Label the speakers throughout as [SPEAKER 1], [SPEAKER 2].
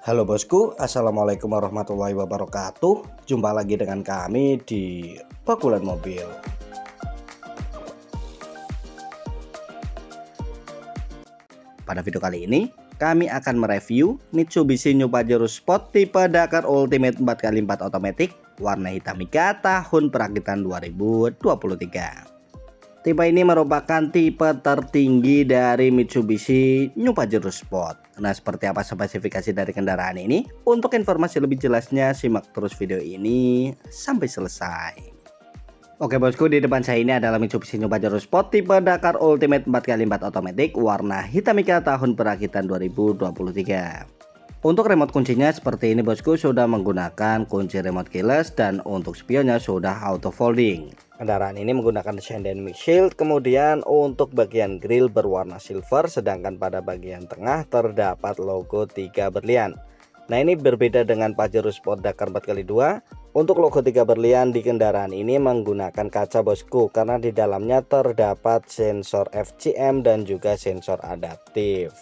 [SPEAKER 1] Halo bosku, assalamualaikum warahmatullahi wabarakatuh. Jumpa lagi dengan kami di Bakulan Mobil. Pada video kali ini, kami akan mereview Mitsubishi New Pajero Sport tipe Dakar Ultimate 4x4 Automatic warna hitam Mika tahun perakitan 2023. Tipe ini merupakan tipe tertinggi dari Mitsubishi New Pajero Sport. Nah, seperti apa spesifikasi dari kendaraan ini? Untuk informasi lebih jelasnya, simak terus video ini sampai selesai. Oke bosku, di depan saya ini adalah Mitsubishi New Pajero Sport tipe Dakar Ultimate 4x4 Automatic warna hitam Mika tahun perakitan 2023. Untuk remote kuncinya seperti ini bosku, sudah menggunakan kunci remote keyless dan untuk spionnya sudah auto folding. Kendaraan ini menggunakan desain dynamic shield, kemudian untuk bagian grill berwarna silver, sedangkan pada bagian tengah terdapat logo 3 berlian. Nah, ini berbeda dengan Pajero Sport Dakar 4x2. Untuk logo 3 berlian di kendaraan ini menggunakan kaca bosku, karena di dalamnya terdapat sensor FCM dan juga sensor adaptif.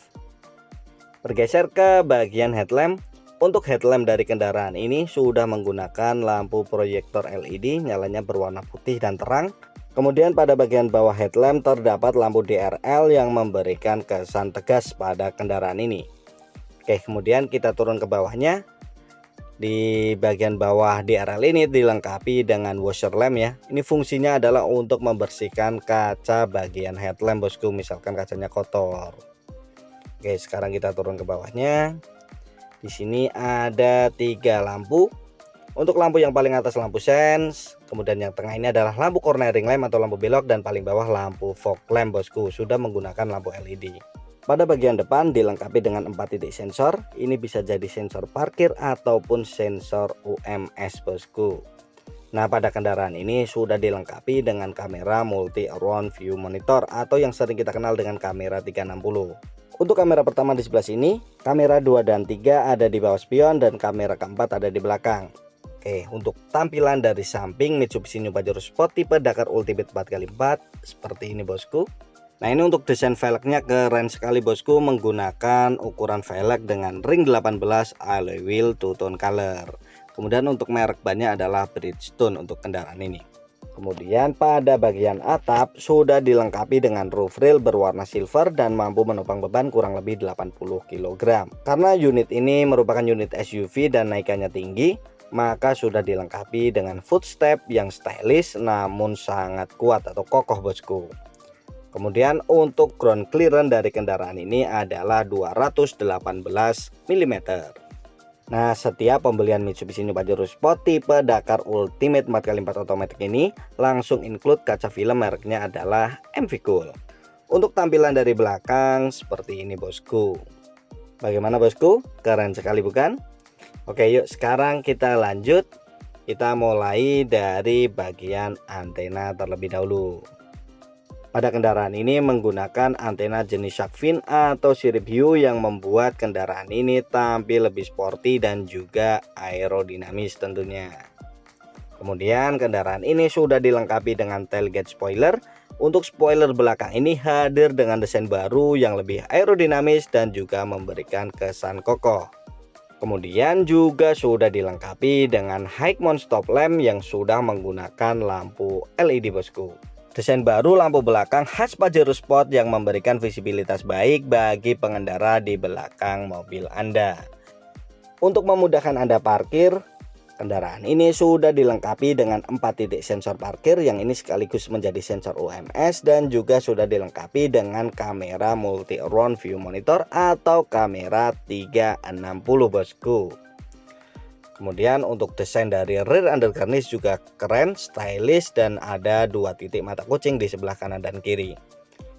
[SPEAKER 1] Bergeser ke bagian headlamp. Untuk headlamp dari kendaraan ini sudah menggunakan lampu proyektor LED, nyalanya berwarna putih dan terang. Kemudian pada bagian bawah headlamp terdapat lampu DRL yang memberikan kesan tegas pada kendaraan ini. Oke, kemudian kita turun ke bawahnya. Di bagian bawah DRL ini dilengkapi dengan washer lamp ya. Ini fungsinya adalah untuk membersihkan kaca bagian headlamp bosku, misalkan kacanya kotor. Oke, sekarang kita turun ke bawahnya. Di sini ada 3 lampu. Untuk lampu yang paling atas lampu sense, kemudian yang tengah ini adalah lampu cornering lamp atau lampu belok, dan paling bawah lampu fog lamp bosku, sudah menggunakan lampu LED. Pada bagian depan dilengkapi dengan 4 titik sensor. Ini bisa jadi sensor parkir ataupun sensor UMS bosku. Nah, pada kendaraan ini sudah dilengkapi dengan kamera multi around view monitor atau yang sering kita kenal dengan kamera 360. Untuk kamera pertama di sebelah sini, kamera 2 dan 3 ada di bawah spion, dan kamera keempat ada di belakang. Oke, untuk tampilan dari samping Mitsubishi New Pajero Sport tipe Dakar Ultimate 4x4 seperti ini bosku. Nah, ini untuk desain velgnya keren sekali bosku, menggunakan ukuran velg dengan ring 18 alloy wheel two tone color. Kemudian untuk merek bannya adalah Bridgestone untuk kendaraan ini. Kemudian pada bagian atap sudah dilengkapi dengan roof rail berwarna silver dan mampu menopang beban kurang lebih 80 kg. Karena unit ini merupakan unit SUV dan naikannya tinggi, maka sudah dilengkapi dengan footstep yang stylish namun sangat kuat atau kokoh bosku. Kemudian untuk ground clearance dari kendaraan ini adalah 218 mm. Nah, setiap pembelian Mitsubishi New Pajero Sport tipe Dakar Ultimate 4x4 Automatic ini langsung include kaca film, mereknya adalah MV Cool. Untuk tampilan dari belakang seperti ini bosku. Bagaimana bosku? Keren sekali bukan? Oke, yuk sekarang kita lanjut. Kita mulai dari bagian antena terlebih dahulu. Pada kendaraan ini menggunakan antena jenis shark fin atau sirip hiu yang membuat kendaraan ini tampil lebih sporty dan juga aerodinamis tentunya. Kemudian kendaraan ini sudah dilengkapi dengan tailgate spoiler. Untuk spoiler belakang ini hadir dengan desain baru yang lebih aerodinamis dan juga memberikan kesan kokoh. Kemudian juga sudah dilengkapi dengan high mount stop lamp yang sudah menggunakan lampu LED bosku. Desain baru lampu belakang khas Pajero Sport yang memberikan visibilitas baik bagi pengendara di belakang mobil Anda. Untuk memudahkan Anda parkir, kendaraan ini sudah dilengkapi dengan 4 titik sensor parkir yang ini sekaligus menjadi sensor UMS, dan juga sudah dilengkapi dengan kamera multi around view monitor atau kamera 360 bosku. Kemudian untuk desain dari rear undercarriage juga keren, stylish, dan ada 2 titik mata kucing di sebelah kanan dan kiri.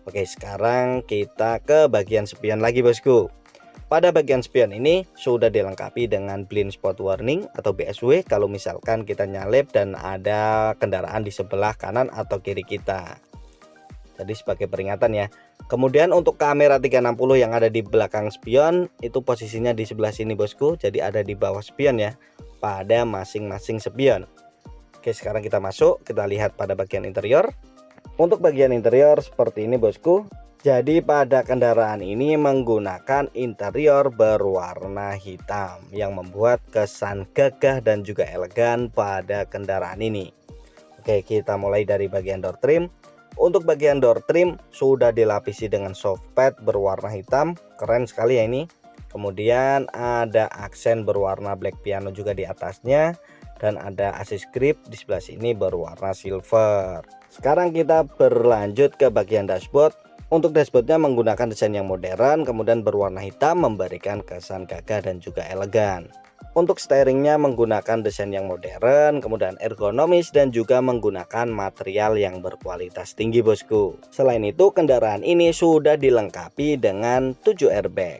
[SPEAKER 1] Oke, sekarang kita ke bagian spion lagi bosku. Pada bagian spion ini sudah dilengkapi dengan blind spot warning atau BSW kalau misalkan kita nyalip dan ada kendaraan di sebelah kanan atau kiri kita. Jadi sebagai peringatan ya. Kemudian untuk kamera 360 yang ada di belakang spion itu posisinya di sebelah sini bosku. Jadi ada di bawah spion ya, pada masing-masing spion. Oke, sekarang kita masuk, kita lihat pada bagian interior. Untuk bagian interior seperti ini bosku. Jadi pada kendaraan ini menggunakan interior berwarna hitam yang membuat kesan gagah dan juga elegan pada kendaraan ini. Oke, kita mulai dari bagian door trim. Untuk bagian door trim sudah dilapisi dengan soft pad berwarna hitam, keren sekali ya ini. Kemudian ada aksen berwarna black piano juga di atasnya, dan ada assist grip di sebelah sini berwarna silver. Sekarang kita berlanjut ke bagian dashboard. Untuk dashboardnya menggunakan desain yang modern, kemudian berwarna hitam memberikan kesan gagah dan juga elegan. Untuk steeringnya menggunakan desain yang modern, kemudian ergonomis dan juga menggunakan material yang berkualitas tinggi bosku. Selain itu kendaraan ini sudah dilengkapi dengan 7 airbag.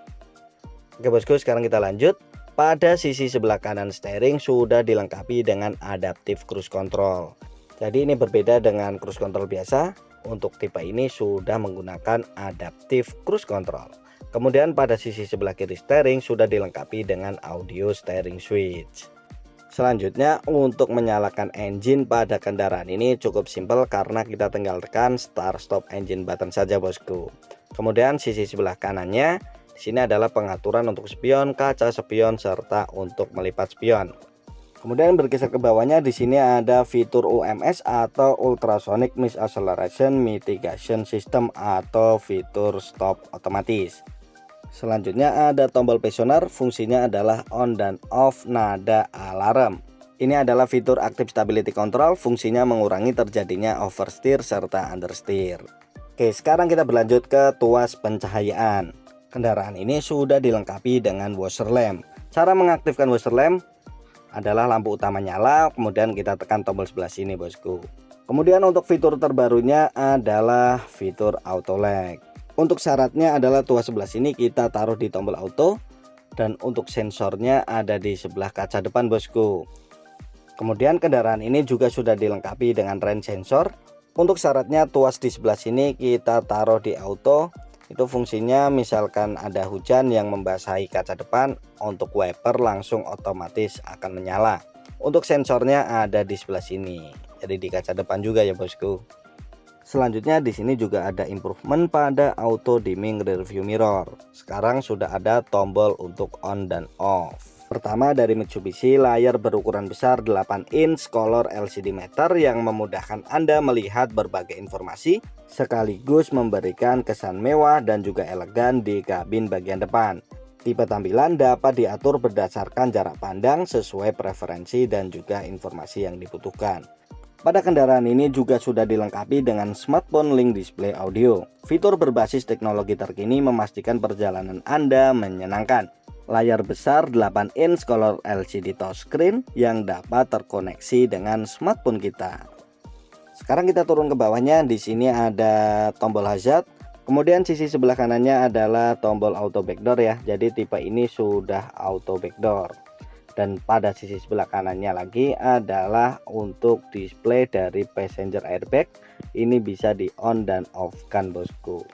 [SPEAKER 1] Oke bosku, sekarang kita lanjut. Pada sisi sebelah kanan steering sudah dilengkapi dengan adaptive cruise control. Jadi ini berbeda dengan cruise control biasa. Untuk tipe ini sudah menggunakan adaptive cruise control. Kemudian pada sisi sebelah kiri steering sudah dilengkapi dengan audio steering switch. Selanjutnya untuk menyalakan engine pada kendaraan ini cukup simpel karena kita tinggal tekan start stop engine button saja bosku. Kemudian sisi sebelah kanannya di sini adalah pengaturan untuk spion, kaca spion serta untuk melipat spion. Kemudian bergeser ke bawahnya di sini ada fitur UMS atau Ultrasonic Mist Acceleration Mitigation System atau fitur stop otomatis. Selanjutnya ada tombol Passenger, fungsinya adalah on dan off nada alarm. Ini adalah fitur Active Stability Control, fungsinya mengurangi terjadinya oversteer serta understeer. Oke, sekarang kita berlanjut ke tuas pencahayaan. Kendaraan ini sudah dilengkapi dengan washer lamp. Cara mengaktifkan washer lamp adalah lampu utama nyala, kemudian kita tekan tombol sebelah sini bosku. Kemudian untuk fitur terbarunya adalah fitur auto lag. Untuk syaratnya adalah tuas sebelah sini kita taruh di tombol auto, dan untuk sensornya ada di sebelah kaca depan bosku. Kemudian kendaraan ini juga sudah dilengkapi dengan rain sensor. Untuk syaratnya tuas di sebelah sini kita taruh di auto. Itu fungsinya misalkan ada hujan yang membasahi kaca depan, untuk wiper langsung otomatis akan menyala. Untuk sensornya ada di sebelah sini, jadi di kaca depan juga ya bosku. Selanjutnya di sini juga ada improvement pada auto dimming rear view mirror. Sekarang sudah ada tombol untuk on dan off. Pertama dari Mitsubishi, layar berukuran besar 8 inch color LCD meter yang memudahkan Anda melihat berbagai informasi sekaligus memberikan kesan mewah dan juga elegan di kabin bagian depan. Tipe tampilan dapat diatur berdasarkan jarak pandang sesuai preferensi dan juga informasi yang dibutuhkan. Pada kendaraan ini juga sudah dilengkapi dengan smartphone link display audio. Fitur berbasis teknologi terkini memastikan perjalanan Anda menyenangkan. Layar besar 8 inch color LCD touchscreen yang dapat terkoneksi dengan smartphone kita. Sekarang kita turun ke bawahnya, di sini ada tombol hazard. Kemudian sisi sebelah kanannya adalah tombol auto backdoor ya. Jadi tipe ini sudah auto backdoor. Dan pada sisi sebelah kanannya lagi adalah untuk display dari passenger airbag. Ini bisa di on dan off kan bosku.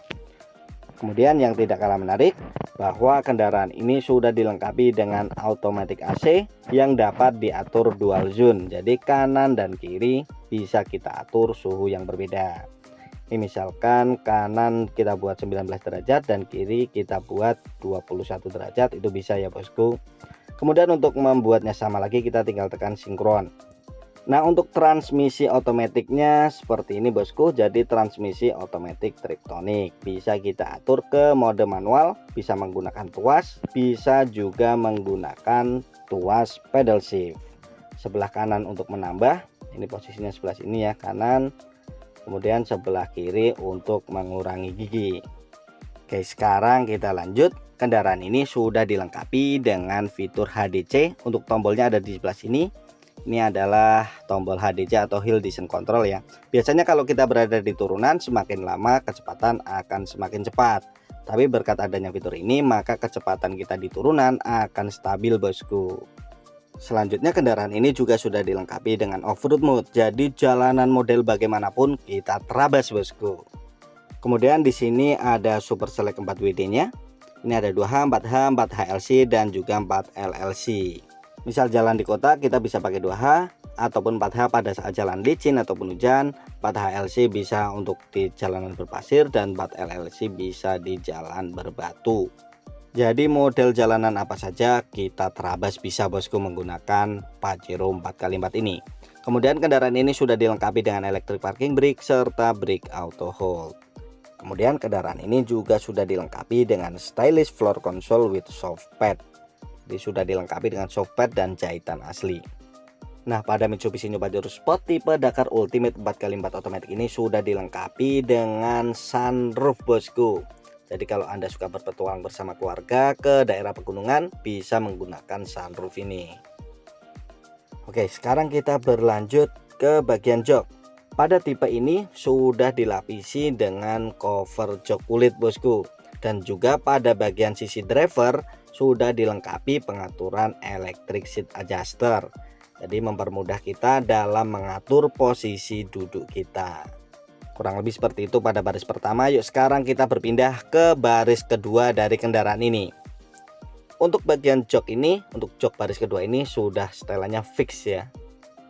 [SPEAKER 1] Kemudian yang tidak kalah menarik, bahwa kendaraan ini sudah dilengkapi dengan automatic AC yang dapat diatur dual zone. Jadi kanan dan kiri bisa kita atur suhu yang berbeda. Ini misalkan kanan kita buat 19 derajat dan kiri kita buat 21 derajat, itu bisa ya bosku. Kemudian untuk membuatnya sama lagi kita tinggal tekan sinkron. Nah untuk transmisi otomatiknya seperti ini bosku. Jadi transmisi otomatis Triptonic, bisa kita atur ke mode manual, bisa menggunakan tuas, bisa juga menggunakan tuas pedal shift. Sebelah kanan untuk menambah, ini posisinya sebelah sini ya, kanan. Kemudian sebelah kiri untuk mengurangi gigi. Oke, sekarang kita lanjut. Kendaraan ini sudah dilengkapi dengan fitur HDC. Untuk tombolnya ada di sebelah sini. Ini adalah tombol HDC atau Hill Descent Control ya. Biasanya kalau kita berada di turunan, semakin lama kecepatan akan semakin cepat. Tapi berkat adanya fitur ini, maka kecepatan kita di turunan akan stabil bosku. Selanjutnya kendaraan ini juga sudah dilengkapi dengan off-road mode. Jadi jalanan model bagaimanapun kita terabas bosku. Kemudian di sini ada Super Select 4WD-nya. Ini ada 2H, 4H, 4HLC dan juga 4LLC. Misal jalan di kota kita bisa pakai 2H, ataupun 4H pada saat jalan licin ataupun hujan, 4H LC bisa untuk di jalanan berpasir, dan 4L LC bisa di jalan berbatu. Jadi model jalanan apa saja kita terabas bisa bosku menggunakan Pajero 4x4 ini. Kemudian kendaraan ini sudah dilengkapi dengan electric parking brake serta brake auto hold. Kemudian kendaraan ini juga sudah dilengkapi dengan stylish floor console with soft pad. Jadi sudah dilengkapi dengan soft pad dan jahitan asli. Nah, pada Mitsubishi New Pajero Sport tipe Dakar Ultimate 4x4 otomatis ini sudah dilengkapi dengan sunroof bosku. Jadi kalau Anda suka berpetualang bersama keluarga ke daerah pegunungan, bisa menggunakan sunroof ini. Oke, sekarang kita berlanjut ke bagian jok. Pada tipe ini sudah dilapisi dengan cover jok kulit bosku. Dan juga pada bagian sisi driver sudah dilengkapi pengaturan electric seat adjuster. Jadi mempermudah kita dalam mengatur posisi duduk kita. Kurang lebih seperti itu pada baris pertama. Yuk sekarang kita berpindah ke baris kedua dari kendaraan ini. Untuk bagian jok ini, untuk jok baris kedua ini sudah setelannya fix ya.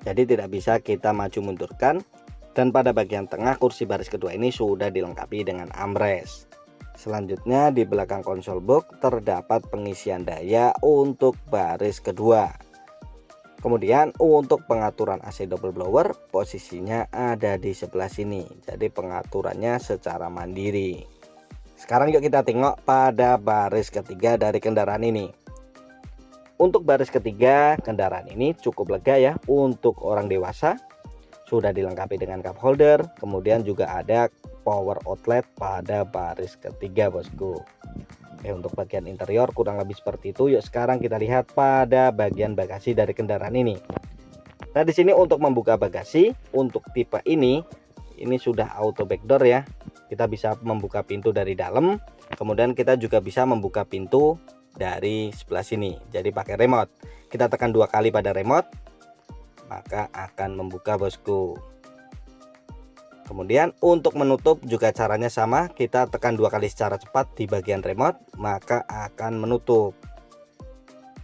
[SPEAKER 1] Jadi tidak bisa kita maju mundurkan. Dan pada bagian tengah kursi baris kedua ini sudah dilengkapi dengan armrest. Selanjutnya di belakang konsol box terdapat pengisian daya untuk baris kedua. Kemudian untuk pengaturan AC double blower posisinya ada di sebelah sini. Jadi pengaturannya secara mandiri. Sekarang yuk kita tengok pada baris ketiga dari kendaraan ini. Untuk baris ketiga kendaraan ini cukup lega ya untuk orang dewasa. Sudah dilengkapi dengan cup holder. Kemudian juga ada power outlet pada baris ketiga bosku. Oke, untuk bagian interior kurang lebih seperti itu. Yuk sekarang kita lihat pada bagian bagasi dari kendaraan ini. Nah, di sini untuk membuka bagasi untuk tipe ini sudah auto backdoor ya. Kita bisa membuka pintu dari dalam, kemudian kita juga bisa membuka pintu dari sebelah sini. Jadi pakai remote. Kita tekan 2 kali pada remote, maka akan membuka bosku. Kemudian untuk menutup juga caranya sama, kita tekan 2 kali secara cepat di bagian remote, maka akan menutup.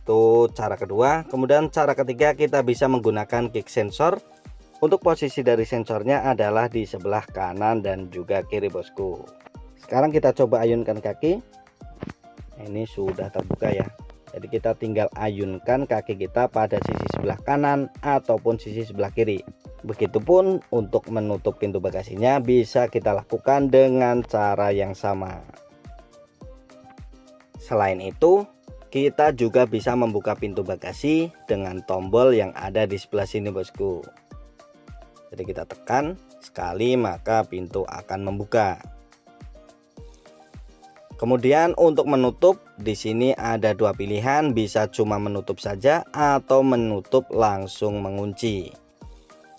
[SPEAKER 1] Itu cara kedua. Kemudian cara ketiga kita bisa menggunakan kick sensor. Untuk posisi dari sensornya adalah di sebelah kanan dan juga kiri bosku. Sekarang kita coba ayunkan kaki. Ini sudah terbuka ya. Jadi kita tinggal ayunkan kaki kita pada sisi sebelah kanan ataupun sisi sebelah kiri. Begitupun untuk menutup pintu bagasinya bisa kita lakukan dengan cara yang sama. Selain itu, kita juga bisa membuka pintu bagasi dengan tombol yang ada di sebelah sini bosku. Jadi kita tekan sekali maka pintu akan membuka. Kemudian untuk menutup di sini ada 2 pilihan, bisa cuma menutup saja atau menutup langsung mengunci.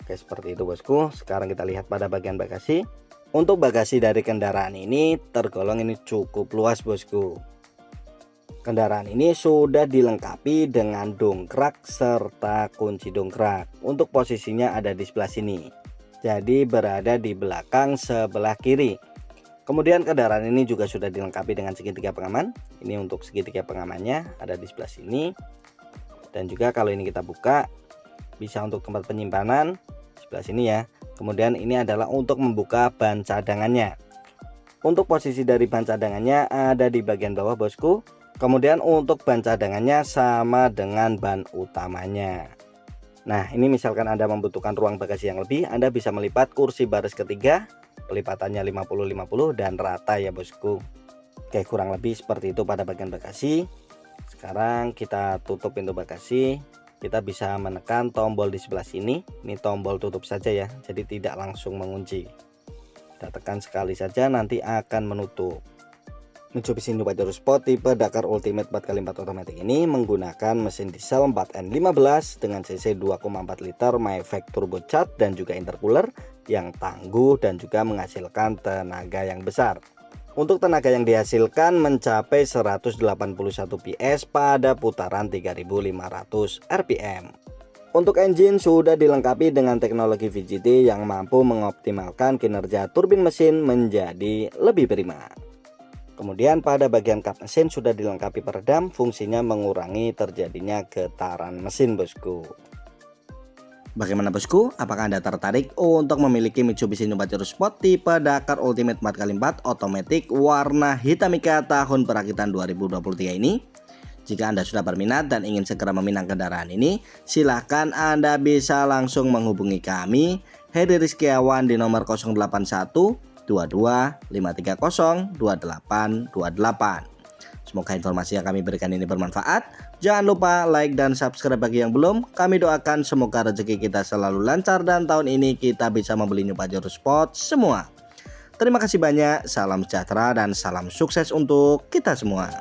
[SPEAKER 1] Oke, seperti itu bosku. Sekarang kita lihat pada bagian bagasi. Untuk bagasi dari kendaraan ini tergolong ini cukup luas bosku. Kendaraan ini sudah dilengkapi dengan dongkrak serta kunci dongkrak. Untuk posisinya ada di sebelah sini. Jadi berada di belakang sebelah kiri. Kemudian kendaraan ini juga sudah dilengkapi dengan segitiga pengaman. Ini untuk segitiga pengamannya ada di sebelah sini. Dan juga kalau ini kita buka bisa untuk tempat penyimpanan sebelah sini ya. Kemudian ini adalah untuk membuka ban cadangannya. Untuk posisi dari ban cadangannya ada di bagian bawah bosku. Kemudian untuk ban cadangannya sama dengan ban utamanya. Nah, ini misalkan Anda membutuhkan ruang bagasi yang lebih, Anda bisa melipat kursi baris ketiga. Pelipatannya 50-50 dan rata ya bosku. Oke, kurang lebih seperti itu pada bagian bagasi. Sekarang kita tutup pintu bagasi. Kita bisa menekan tombol di sebelah sini. Ini tombol tutup saja ya, jadi tidak langsung mengunci. Kita tekan sekali saja nanti akan menutup. Mitsubishi New Pajero Sport tipe Dakar Ultimate 4x4 otomatis ini menggunakan mesin diesel 4N15 dengan cc 2,4 liter Mayfect turbocharged dan juga intercooler yang tangguh dan juga menghasilkan tenaga yang besar. Untuk tenaga yang dihasilkan mencapai 181 PS pada putaran 3500 rpm. Untuk engine sudah dilengkapi dengan teknologi VGT yang mampu mengoptimalkan kinerja turbin mesin menjadi lebih prima. Kemudian pada bagian kap mesin sudah dilengkapi peredam, fungsinya mengurangi terjadinya getaran mesin bosku. Bagaimana bosku? Apakah Anda tertarik untuk memiliki Mitsubishi New Pajero Sport tipe Dakar Ultimate 4x4 otomatis warna hitam Mika tahun perakitan 2023 ini? Jika Anda sudah berminat dan ingin segera meminang kendaraan ini, silahkan Anda bisa langsung menghubungi kami, Hedi Rizkiawan, di nomor 081 22 530 2828. Semoga informasi yang kami berikan ini bermanfaat. Jangan lupa like dan subscribe bagi yang belum. Kami doakan semoga rezeki kita selalu lancar dan tahun ini kita bisa membeli New Pajero Sport semua. Terima kasih banyak, salam sejahtera dan salam sukses untuk kita semua.